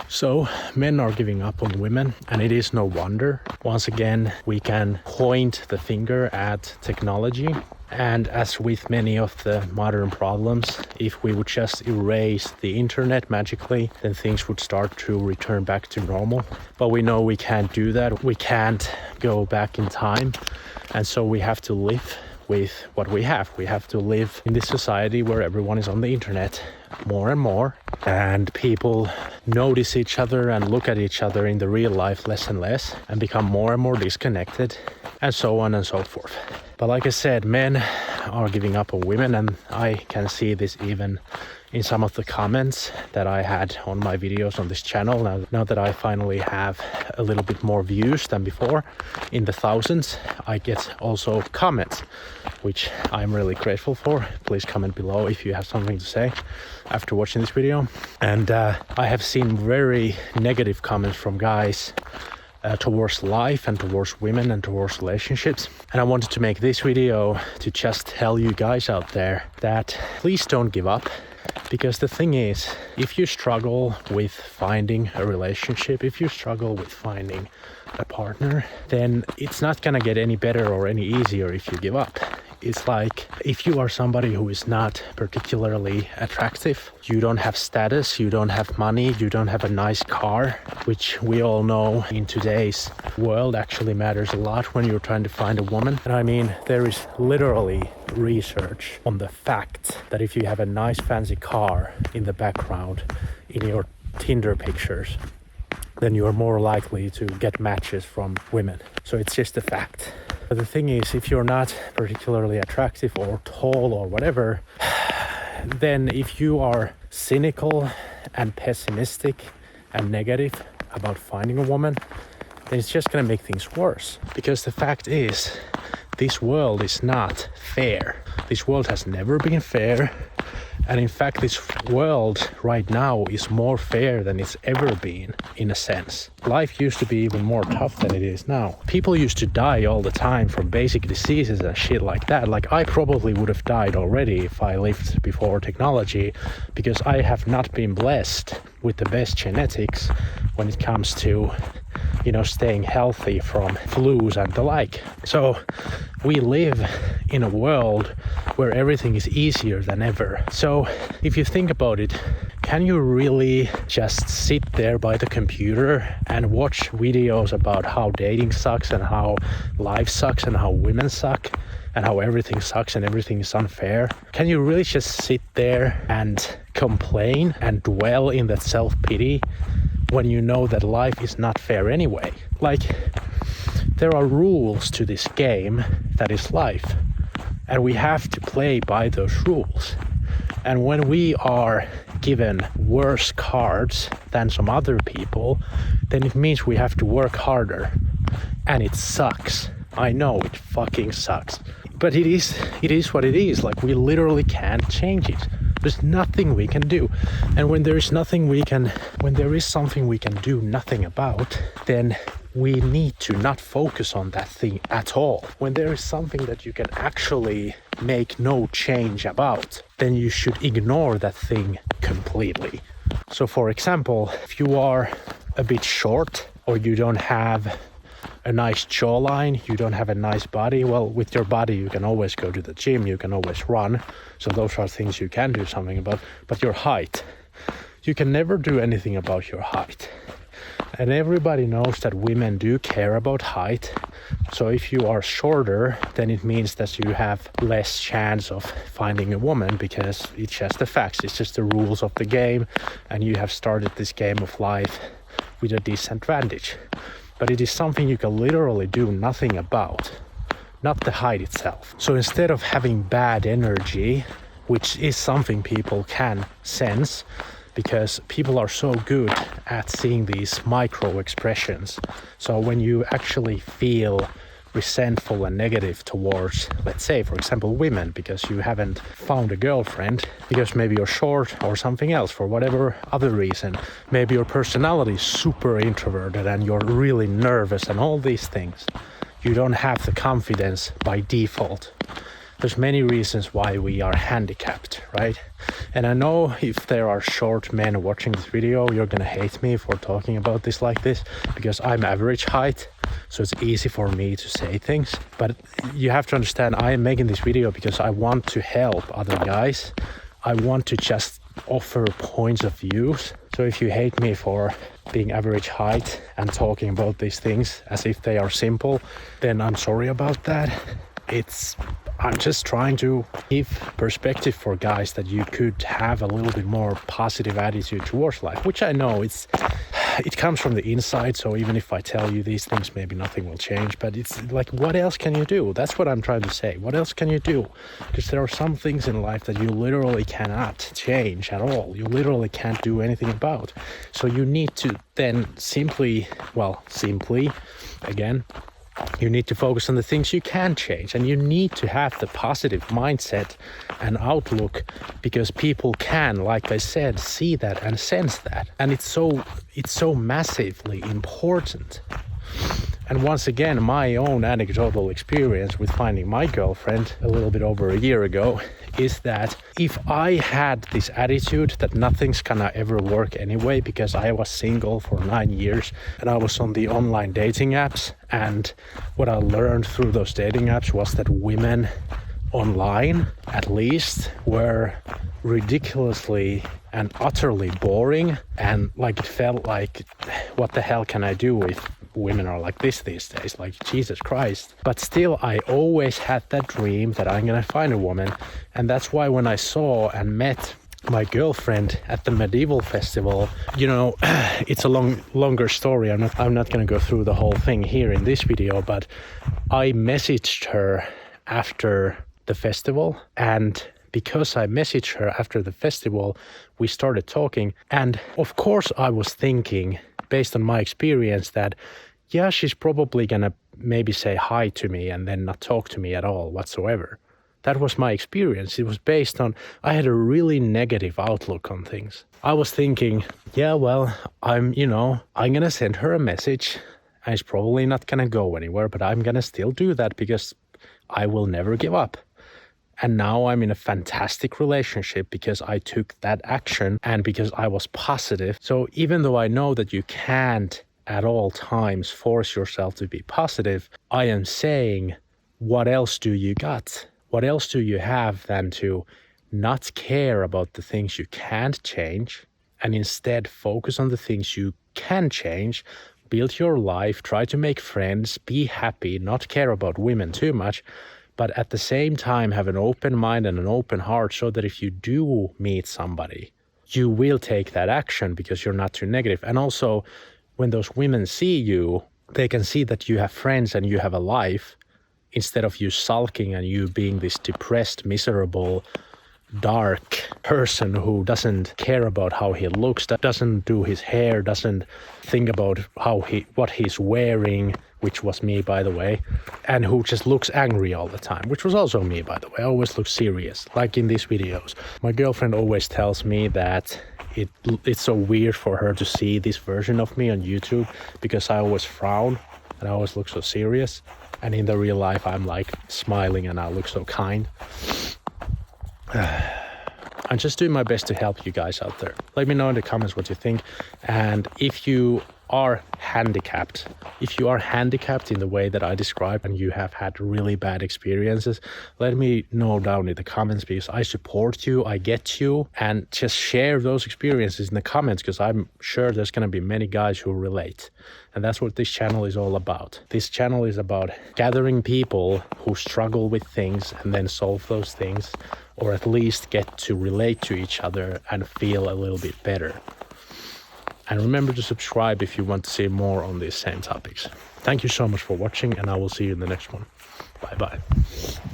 So men are giving up on women, and it is no wonder. Once again, we can point the finger at technology. And as with many of the modern problems, if we would just erase the internet magically, then things would start to return back to normal. But we know we can't do that. We can't go back in time. And so we have to live with what we have. We have to live in this society where everyone is on the internet more and more, and people notice each other and look at each other in the real life less and less, and become more and more disconnected, and so on and so forth. But like I said, men are giving up on women, and I can see this even in some of the comments that I had on my videos on this channel. Now that I finally have a little bit more views than before, in the thousands, I get also comments, which I'm really grateful for. Please comment below if you have something to say after watching this video. And I have seen very negative comments from guys towards life and towards women and towards relationships. And I wanted to make this video to just tell you guys out there that please don't give up. Because the thing is, if you struggle with finding a relationship, if you struggle with finding a partner, then it's not gonna get any better or any easier if you give up. It's like if you are somebody who is not particularly attractive, you don't have status, you don't have money, you don't have a nice car, which we all know in today's world actually matters a lot when you're trying to find a woman. And I mean, there is literally research on the fact that if you have a nice fancy car in the background in your Tinder pictures, then you're more likely to get matches from women. So it's just a fact. But the thing is, if you're not particularly attractive or tall or whatever, then if you are cynical and pessimistic and negative about finding a woman, then it's just gonna make things worse. Because the fact is, this world is not fair. This world has never been fair. And in fact, this world right now is more fair than it's ever been, in a sense. Life used to be even more tough than it is now. People used to die all the time from basic diseases and shit like that. Like, I probably would have died already if I lived before technology, because I have not been blessed with the best genetics when it comes to, you know, staying healthy from flus and the like. So we live in a world where everything is easier than ever. So if you think about it, can you really just sit there by the computer and watch videos about how dating sucks and how life sucks and how women suck and how everything sucks and everything is unfair? Can you really just sit there and complain and dwell in that self-pity when you know that life is not fair anyway? Like, there are rules to this game that is life, and we have to play by those rules. And when we are given worse cards than some other people, then it means we have to work harder. And it sucks. I know, it fucking sucks. But it is what it is. Like, we literally can't change it. There's nothing we can do. And when there is something we can do nothing about, then we need to not focus on that thing at all. When there is something that you can actually make no change about, then you should ignore that thing completely. So for example, if you are a bit short, or you don't have a nice jawline, you don't have a nice body, well, with your body you can always go to the gym, you can always run, so those are things you can do something about. But your height, you can never do anything about your height. And everybody knows that women do care about height. So if you are shorter, then it means that you have less chance of finding a woman, because it's just the facts, it's just the rules of the game, and you have started this game of life with a disadvantage. But it is something you can literally do nothing about, not the height itself. So instead of having bad energy, which is something people can sense, because people are so good at seeing these micro expressions. So when you actually feel resentful and negative towards, let's say, for example, women, because you haven't found a girlfriend, because maybe you're short or something else, for whatever other reason, maybe your personality is super introverted and you're really nervous and all these things, you don't have the confidence by default there's many reasons why we are handicapped, right? And I know if there are short men watching this video, you're gonna hate me for talking about this like this, because I'm average height, so it's easy for me to say things. But you have to understand, I am making this video because I want to help other guys. I want to just offer points of views. So if you hate me for being average height and talking about these things as if they are simple, then I'm sorry about that. I'm just trying to give perspective for guys that you could have a little bit more positive attitude towards life, which I know it comes from the inside. So even if I tell you these things, maybe nothing will change, but it's like, what else can you do? That's what I'm trying to say. What else can you do? Because there are some things in life that you literally cannot change at all. You literally can't do anything about. So you need to then simply, again, you need to focus on the things you can change, and you need to have the positive mindset and outlook, because people can, like I said, see that and sense that, and it's so massively important. And once again, my own anecdotal experience with finding my girlfriend a little bit over a year ago is that if I had this attitude that nothing's gonna ever work anyway, because I was single for 9 years and I was on the online dating apps, and what I learned through those dating apps was that women online, at least, were ridiculously and utterly boring, and like it felt like, what the hell can I do if women are like this these days? Like, Jesus Christ. But still, I always had that dream that I'm gonna find a woman, and that's why when I saw and met my girlfriend at the medieval festival, it's a longer story. I'm not gonna go through the whole thing here in this video, but I messaged her after the festival, and because I messaged her after the festival, we started talking, and of course I was thinking, based on my experience, that yeah, she's probably gonna maybe say hi to me and then not talk to me at all whatsoever. That was my experience. It was based on, I had a really negative outlook on things. I was thinking, yeah, well, I'm gonna send her a message, and it's probably not gonna go anywhere, but I'm gonna still do that because I will never give up. And now I'm in a fantastic relationship because I took that action and because I was positive. So even though I know that you can't at all times force yourself to be positive, I am saying, what else do you got? What else do you have than to not care about the things you can't change and instead focus on the things you can change, build your life, try to make friends, be happy, not care about women too much, but at the same time have an open mind and an open heart, so that if you do meet somebody, you will take that action because you're not too negative. And also, when those women see you, they can see that you have friends and you have a life, instead of you sulking and you being this depressed, miserable, dark person who doesn't care about how he looks, that doesn't do his hair, doesn't think about what he's wearing, which was me, by the way, and who just looks angry all the time, which was also me, by the way. I always look serious, like in these videos. My girlfriend always tells me that it's so weird for her to see this version of me on YouTube, because I always frown and I always look so serious, and in the real life I'm like smiling and I look so kind. I'm just doing my best to help you guys out there. Let me know in the comments what you think, and if you are handicapped in the way that I described and you have had really bad experiences, let me know down in the comments, because I support you, I get you, and just share those experiences in the comments, because I'm sure there's going to be many guys who relate. And that's what this channel is all about. This channel is about gathering people who struggle with things and then solve those things, or at least get to relate to each other and feel a little bit better. And remember to subscribe if you want to see more on these same topics. Thank you so much for watching, and I will see you in the next one. Bye bye.